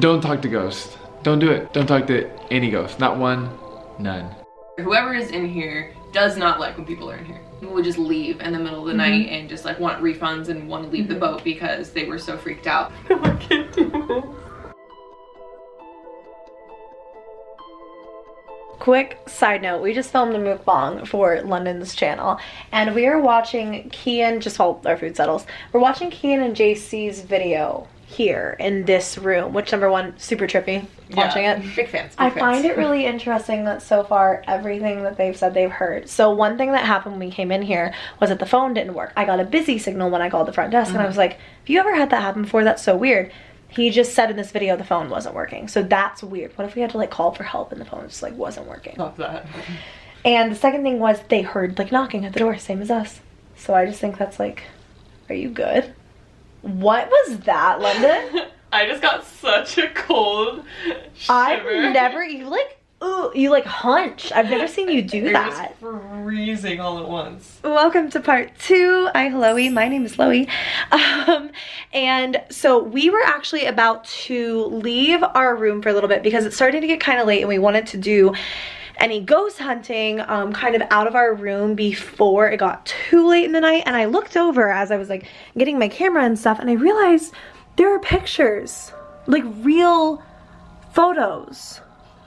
Don't talk to ghosts. Don't do it. Don't talk to any ghost. Not one, none. Whoever is in here does not like when people are in here. People would just leave in the middle of the night and just like want refunds and want to leave the boat because they were so freaked out. I can't do this. Quick side note, we just filmed a mukbang for London's channel and we are watching Kian, just while our food settles, we're watching Kian and JC's video here in this room, which number one, super trippy watching it. Big fans. I find it really interesting that so far everything that they've said they've heard. So one thing that happened when we came in here was that the phone didn't work. I got a busy signal when I called the front desk and I was like, have you ever had that happen before? That's so weird. He just said in this video the phone wasn't working. So that's weird. What if we had to like call for help and the phone just like wasn't working? Love that. And the second thing was they heard like knocking at the door, same as us. So I just think that's like, are you good? What was that, London? I just got such a cold shiver. I've never, you like, ooh, you like hunch. I've never seen you do that. It was freezing all at once. Welcome to part 2. Hi, Loey. My name is Loey. And so we were actually about to leave our room for a little bit because it's starting to get kind of late and we wanted to do any ghost hunting kind of out of our room before it got too late in the night. And I looked over as I was like getting my camera and stuff and I realized there are pictures, like real photos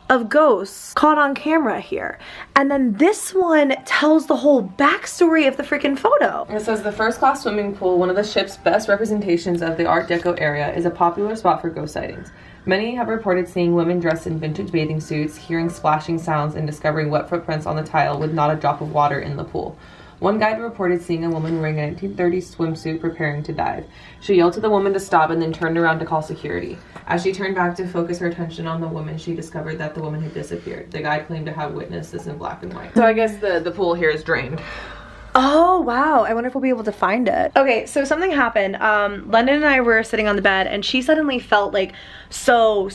of ghosts caught on camera here. And then this one tells the whole backstory of the freaking photo. It says the first class swimming pool, one of the ship's best representations of the Art Deco area, is a popular spot for ghost sightings. Many have reported seeing women dressed in vintage bathing suits, hearing splashing sounds, and discovering wet footprints on the tile with not a drop of water in the pool. One guide reported seeing a woman wearing a 1930s swimsuit preparing to dive. She yelled to the woman to stop and then turned around to call security. As she turned back to focus her attention on the woman, she discovered that the woman had disappeared. The guide claimed to have witnessed this in black and white. So I guess the pool here is drained. Oh, wow. I wonder if we'll be able to find it. Okay, so something happened. London and I were sitting on the bed and she suddenly felt like so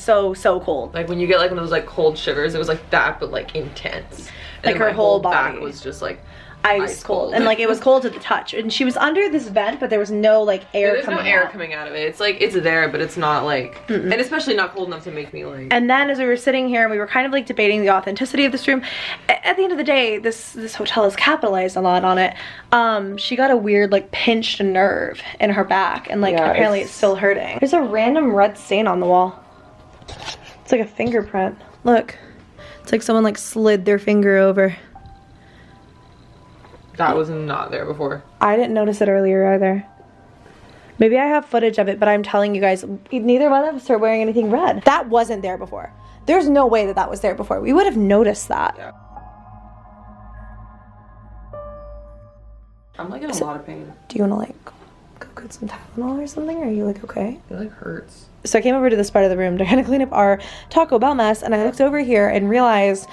cold. Like when you get like one of those like cold shivers, it was like that, but like intense. Like her whole body back was just like ice cold. And like it was cold to the touch. And she was under this vent, but there was no like air coming out. There's no air coming out of it. It's like, it's there, but it's not like, and especially not cold enough to make me like. And then as we were sitting here and we were kind of like debating the authenticity of this room, at the end of the day, this hotel has capitalized a lot on it. She got a weird like pinched nerve in her back and like apparently it's still hurting. There's a random red stain on the wall. It's like a fingerprint. Look, it's like someone like slid their finger over. That was not there before. I didn't notice it earlier either. Maybe I have footage of it, but I'm telling you guys, neither one of us are wearing anything red. That wasn't there before. There's no way that that was there before. We would have noticed that. Yeah. I'm like in a lot of pain. Do you want to like go get some Tylenol or something? Or are you like okay? It like hurts. So I came over to this part of the room to kind of clean up our Taco Bell mess, and I looked over here and realized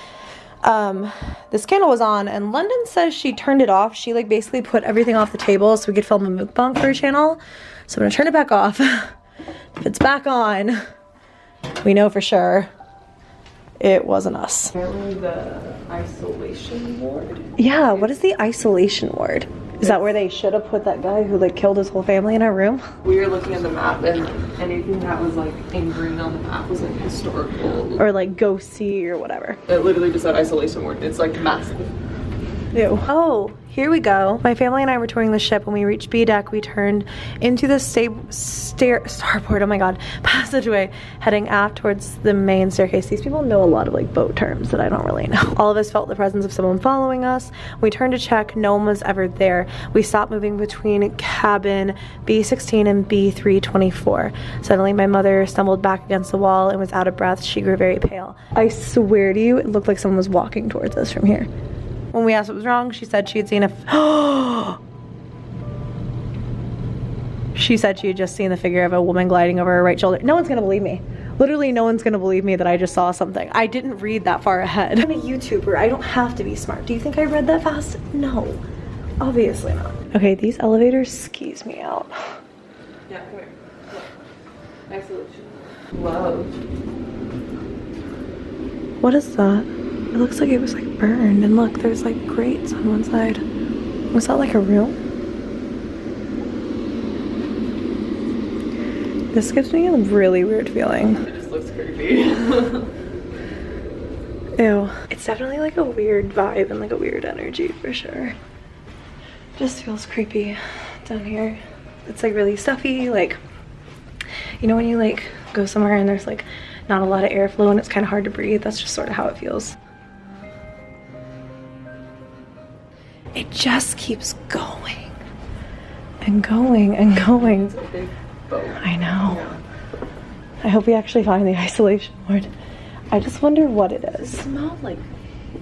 this candle was on, and London says she turned it off. She like basically put everything off the table so we could film a mukbang for her channel. So I'm gonna turn it back off. If it's back on, we know for sure it wasn't us. Apparently the isolation ward. Yeah, what is the isolation ward? Is that where they should have put that guy who like killed his whole family in our room? We were looking at the map and anything that was like in green on the map was like historical. Or like ghosty or whatever. It literally just said isolation ward. It's like massive. Ew. Oh, here we go. My family and I were touring the ship. When we reached B deck, we turned into the starboard, oh my god, passageway, heading aft towards the main staircase. These people know a lot of like boat terms that I don't really know. All of us felt the presence of someone following us. We turned to check. No one was ever there. We stopped moving between cabin B16 and B324. Suddenly, my mother stumbled back against the wall and was out of breath. She grew very pale. I swear to you, it looked like someone was walking towards us from here. When we asked what was wrong, she said she had seen she said she had just seen the figure of a woman gliding over her right shoulder. No one's gonna believe me. Literally no one's gonna believe me that I just saw something. I didn't read that far ahead. I'm a YouTuber. I don't have to be smart. Do you think I read that fast? No. Obviously not. Okay, these elevators skis me out. Yeah, come here. Look. Isolation. Love. What is that? It looks like it was like burned, and look, there's like grates on one side. Was that like a room? This gives me a really weird feeling. It just creepy. Ew. It's definitely like a weird vibe and like a weird energy for sure. Just feels creepy down here. It's like really stuffy, like, you know when you like go somewhere and there's like not a lot of airflow and it's kind of hard to breathe? That's just sort of how it feels. It just keeps going and going and going. It's a big boat. I know. Yeah. I hope we actually find the isolation ward. I just wonder what it It is. smelled like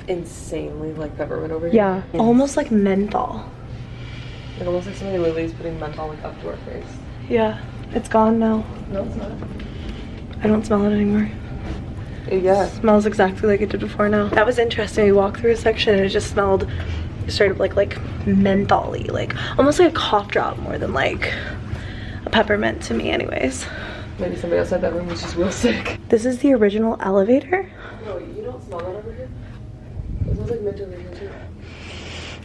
insanely like peppermint over here. Yeah, almost like menthol. Like almost like somebody Lily's putting menthol like up to our face. Yeah, it's gone now. No, it's not. I don't smell it anymore. Yeah. It smells exactly like it did before now. That was interesting. We walked through a section and it just smelled straight up like menthol-y, like almost like a cough drop more than like a peppermint to me anyways. Maybe somebody outside that room was just real sick. This is the original elevator. No, you don't smell that over here? It smells like mint over here too.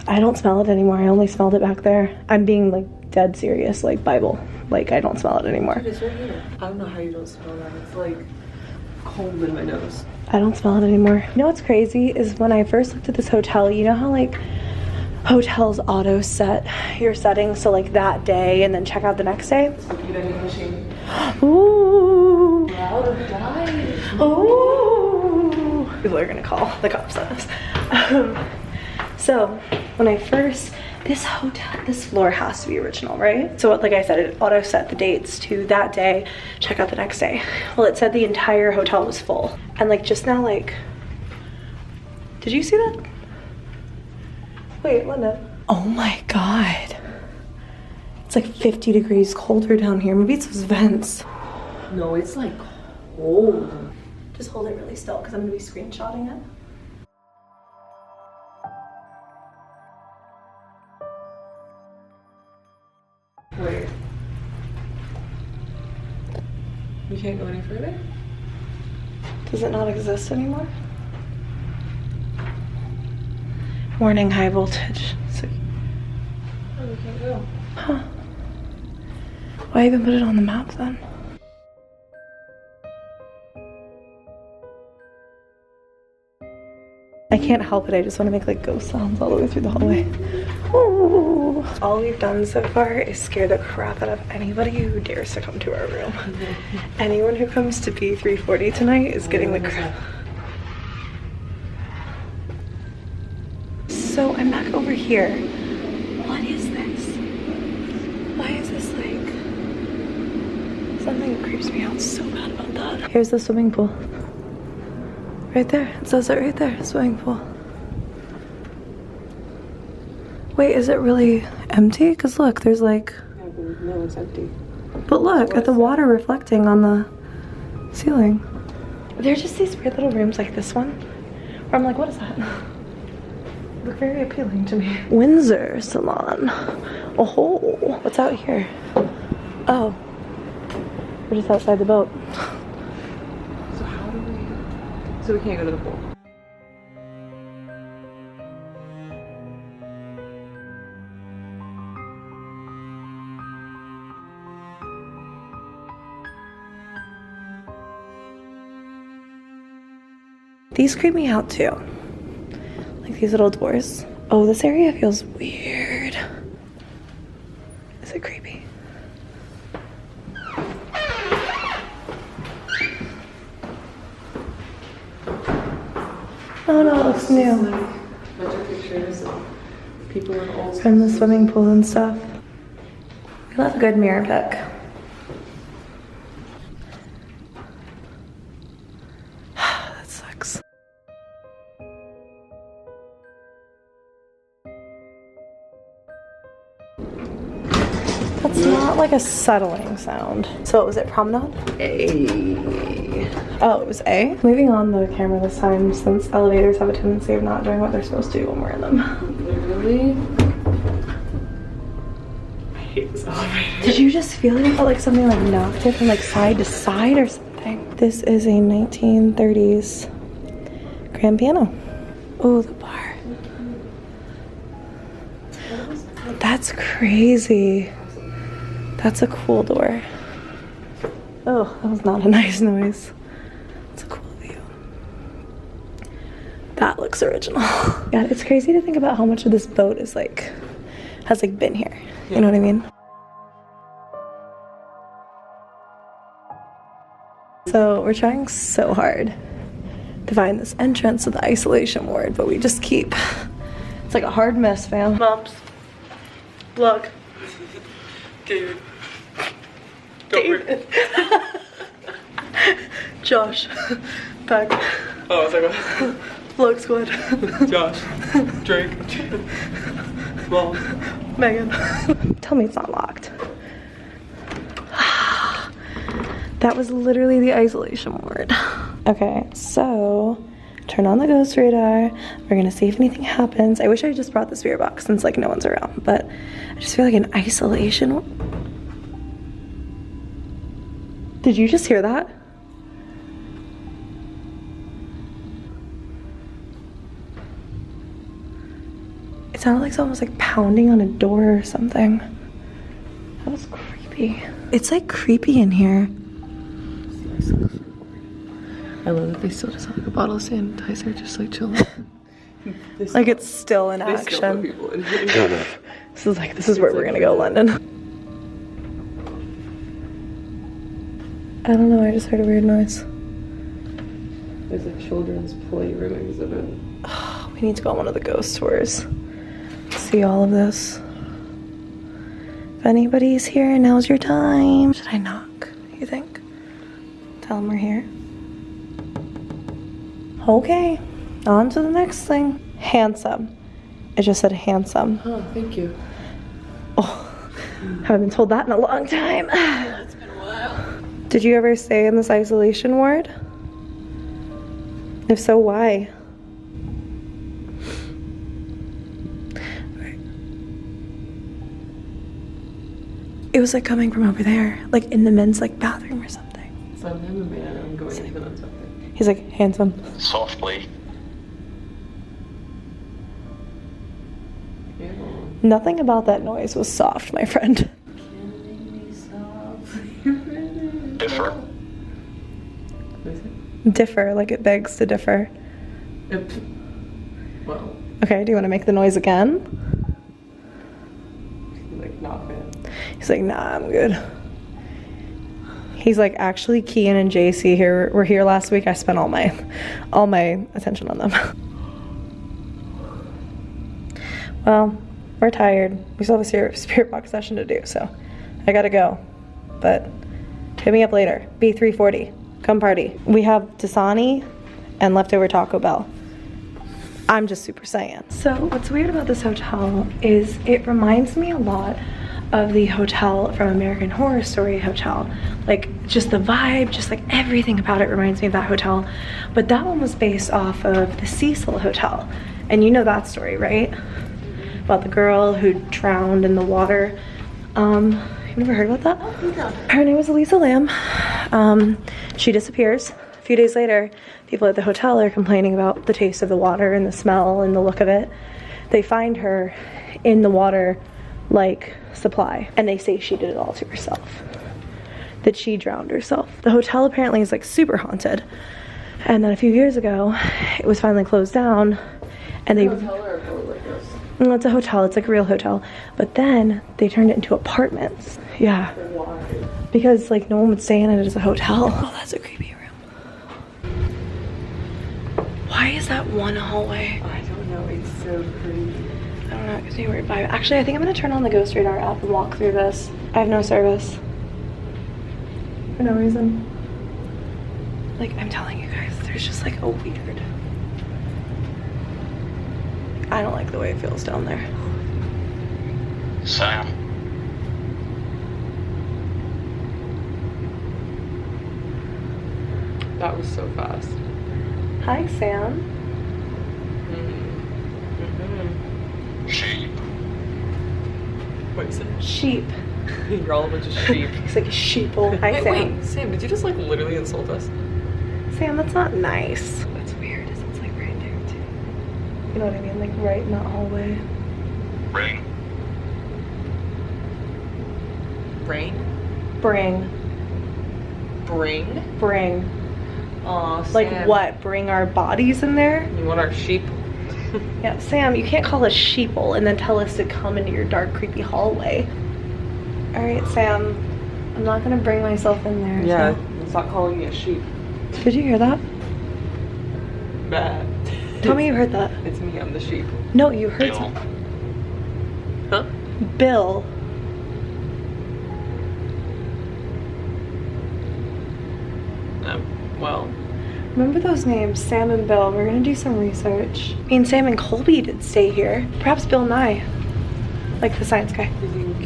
I don't smell it anymore. I only smelled it back there. I'm being like dead serious, like Bible. Like I don't smell it anymore. Dude, it's right here. I don't know how you don't smell that. It's like cold in my nose. I don't smell it anymore. You know what's crazy is when I first looked at this hotel, you know how like hotels auto set your settings so like that day and then check out the next day? It's like a vending machine. Ooh. Out of dive. Ooh. People are gonna call the cops on us. So when I first, this floor has to be original, right? So like I said, it auto set the dates to that day, check out the next day. Well, it said the entire hotel was full. And like just now, like, did you see that? Wait, Linda. Oh my God. It's like 50 degrees colder down here. Maybe it's those vents. No, it's like cold. Just hold it really still because I'm gonna be screenshotting it. Wait. You can't go any further? Does it not exist anymore? Warning, high voltage. So, Oh, we can't go. huh. Why even put it on the map then? I can't help it, I just want to make like ghost sounds all the way through the hallway. Ooh. All we've done so far is scare the crap out of anybody who dares to come to our room. Anyone who comes to B340 tonight is getting the crap. So I'm back over here. What is this? Why is this like... Something creeps me out so bad about that. Here's the swimming pool. Right there. It says it right there. Swimming pool. Wait, is it really empty? Because look, there's like... No, it's empty. But look at the water reflecting on the ceiling. There's just these weird little rooms like this one. Where I'm like, what is that? Look very appealing to me. Windsor Salon. Oh, what's out here? Oh. We're just outside the boat. So how do we... So we can't go to the pool. These creep me out too. Like these little doors. Oh, this area feels weird. Is it creepy? Oh no, it looks new. Like, bunch of pictures of people in old From the swimming pool and stuff. We love a good mirror pick. That sucks. That's not like a settling sound. So what was it, promenade? A. Oh, it was A? Moving on the camera this time since elevators have a tendency of not doing what they're supposed to do when we're in them. Literally. I hate this elevator. Did you just feel it? It felt like something like knocked it from like side to side or something. This is a 1930s grand piano. Oh, the bar. That's crazy. That's a cool door. Oh, that was not a nice noise. That looks original. God, it's crazy to think about how much of this boat is like, has like been here. You know what I mean? So we're trying so hard to find this entrance to the isolation ward, but we just keep, it's like a hard miss, fam. Moms, vlog. David. David. Josh. Back. Oh, I was like, Vlog squad. Josh. Drake. Mom. Megan. Tell me it's not locked. That was literally the isolation ward. Okay, so turn on the ghost radar. We're gonna see if anything happens. I wish I just brought the spirit box since like no one's around, but I just feel like an isolation. Did you just hear that? It sounded like someone was like pounding on a door or something. That was creepy. It's like creepy in here. I love that they still just have like a bottle of sanitizer, just like chilling. Like it's still in action. This is where we're gonna go, London. I don't know, I just heard a weird noise. There's a children's playroom exhibit. We need to go on one of the ghost tours. See all of this. If anybody's here, now's your time. Should I knock, you think? Tell them we're here. Okay, on to the next thing. Handsome. It just said handsome. Oh, thank you. Oh, haven't been told that in a long time. It's been a while. Did you ever stay in this isolation ward? If so, why? It was like coming from over there, like in the men's like bathroom or something. So I'm a man, I'm going into the men's bathroom. He's like, handsome. Softly. Yeah. Nothing about that noise was soft, my friend. Differ. What is it? Differ, like it begs to differ. Well, Okay, do you want to make the noise again? like not bad. He's like, nah, I'm good. He's like, actually, Kian and JC here were here last week. I spent all my attention on them. Well, we're tired. We still have a spirit box session to do, so I gotta go. But hit me up later. B340, come party. We have Dasani and leftover Taco Bell. I'm just Super Saiyan. So what's weird about this hotel is it reminds me a lot of the hotel from American Horror Story Hotel. Like just the vibe, just like everything about it reminds me of that hotel. But that one was based off of the Cecil Hotel. And you know that story, right? About the girl who drowned in the water. You've never heard about that? Her name was Elisa Lamb. She disappears. A few days later, people at the hotel are complaining about the taste of the water and the smell and the look of it. They find her in the water like supply, and they say she did it all to herself, that she drowned herself. The hotel apparently is like super haunted, and then a few years ago it was finally closed down, and they Hotel or a boat like this? well, it's a hotel, it's like a real hotel, but then they turned it into apartments. Yeah, Why? because like no one would stay in it as a hotel. Oh, that's a creepy room. Why is that one hallway? I don't know, it's so creepy. I don't know, it gives me a weird vibe. Actually, I think I'm gonna turn on the Ghost Radar app and walk through this. I have no service. For no reason. Like, I'm telling you guys, there's just like a weird... I don't like the way it feels down there. Sam. That was so fast. Hi, Sam. Sheep. What is it? Sheep. You're all a bunch of sheep. He's like a sheeple. Hi, Wait, Sam. wait, Sam, did you just like literally insult us? Sam, that's not nice. What's weird is it's like right there, too. You know what I mean? Like right in that hallway. Ring. Brain? Bring. Bring? Bring. Aw, Like Sam. what? Bring our bodies in there? You want our sheep? Yeah, Sam, you can't call us sheeple and then tell us to come into your dark, creepy hallway. All right, Sam, I'm not gonna bring myself in there. Yeah, So. stop calling me a sheep. Did you hear that? Bad. Tell me you heard that. It's me, I'm the sheep. No, you heard Bill. something. Huh? Bill. Well. Remember those names, Sam and Bill? We're gonna do some research. I mean, Sam and Colby did stay here. Perhaps Bill Nye, like the science guy. You think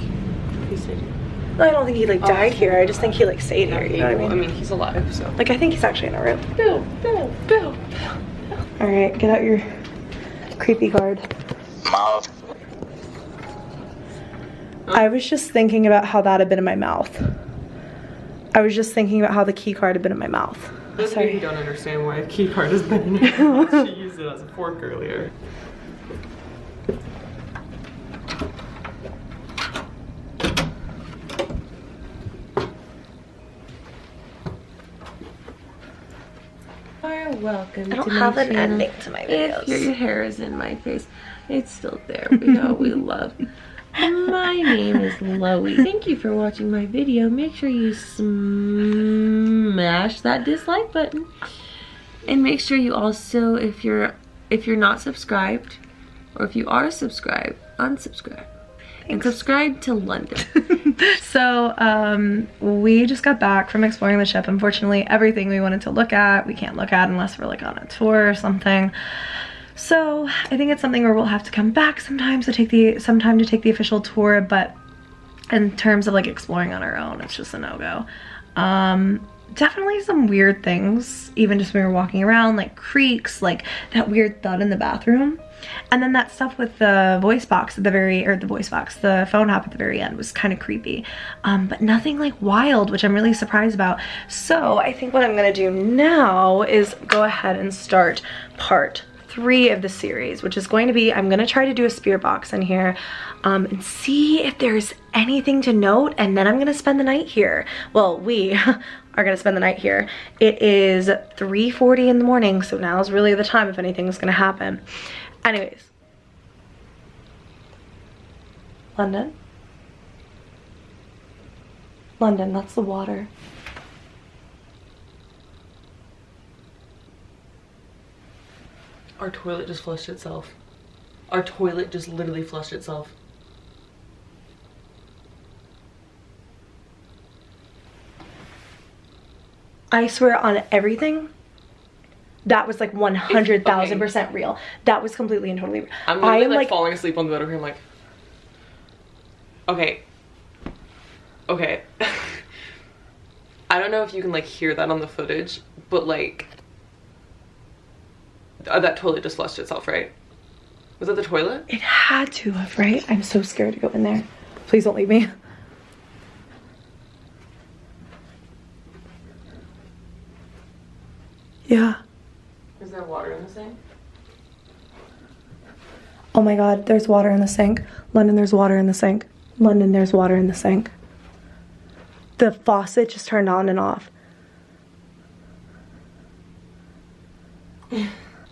he stayed here? No, I don't think he like died here. I just think he like stayed here. You know what I mean? he's alive, so. Like I think he's actually in a room. Bill. All right, get out your creepy card. Mouth. I was just thinking about how that had been in my mouth. I was just thinking about how the key card had been in my mouth. Those of you who Sorry. don't understand why a key card has been in her mouth, she used it as a fork earlier. You're welcome. I don't have an ending to my videos. If your hair is in my face, it's still there. We know we love. My name is Loey. Thank you for watching my video. Make sure you smash that dislike button, and make sure you also, if you're not subscribed, or if you are subscribed, unsubscribe. And subscribe to London. So we just got back from exploring the ship. Unfortunately, everything we wanted to look at, we can't look at unless we're like on a tour or something. So I think it's something where we'll have to come back sometimes to take the official tour, but in terms of like exploring on our own, it's just a no-go. Definitely some weird things, even just when we were walking around, like creaks, like that weird thud in the bathroom. And then that stuff with the voice box at the the phone app at the very end was kind of creepy. But nothing like wild, which I'm really surprised about. So I think what I'm gonna do now is go ahead and start part 3 of the series, which is going to be, I'm gonna try to do a spirit box in here and see if there's anything to note, and then I'm gonna spend the night here. Well, we are gonna spend the night here. It is 3:40 in the morning, so now is really the time if anything's gonna happen. Anyways, London, that's the water. Our toilet just flushed itself. Our toilet just literally flushed itself. I swear on everything, that was like 100,000% real. That was completely and totally real. I'm literally like falling asleep on the bed over here. I'm like, okay. I don't know if you can like hear that on the footage, but like, that toilet just flushed itself, right? Was that the toilet? It had to have, right? I'm so scared to go in there. Please don't leave me. Yeah. Is there water in the sink? Oh my god, there's water in the sink. London, there's water in the sink. London, there's water in the sink. The faucet just turned on and off.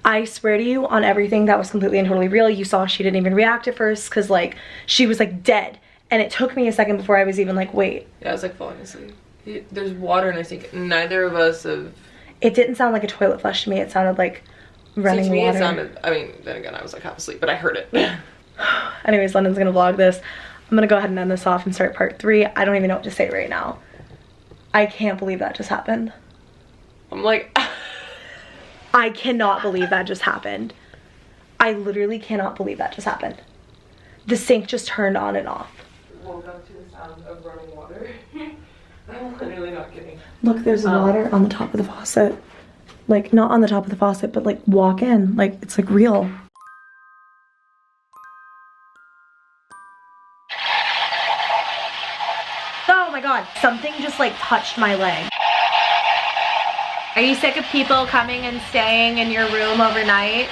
I swear to you, on everything, that was completely and totally real. You saw she didn't even react at first because like she was like dead, and it took me a second before I was even like, wait. Yeah, I was like falling asleep. There's water in the sink. Neither of us have. It didn't sound like a toilet flush to me. It sounded like running See, to me, water. it sounded. I mean, then again, I was like half asleep, but I heard it. Anyways, London's gonna vlog this. I'm gonna go ahead and end this off and start part 3. I don't even know what to say right now. I can't believe that just happened. I'm like. I cannot believe that just happened. I literally cannot believe that just happened. The sink just turned on and off. Woke up to the sound of running water. I'm literally not kidding. Look, there's water on the top of the faucet. Like, not on the top of the faucet, but like walk in. Like, it's like real. Oh my god, something just like touched my leg. Are you sick of people coming and staying in your room overnight?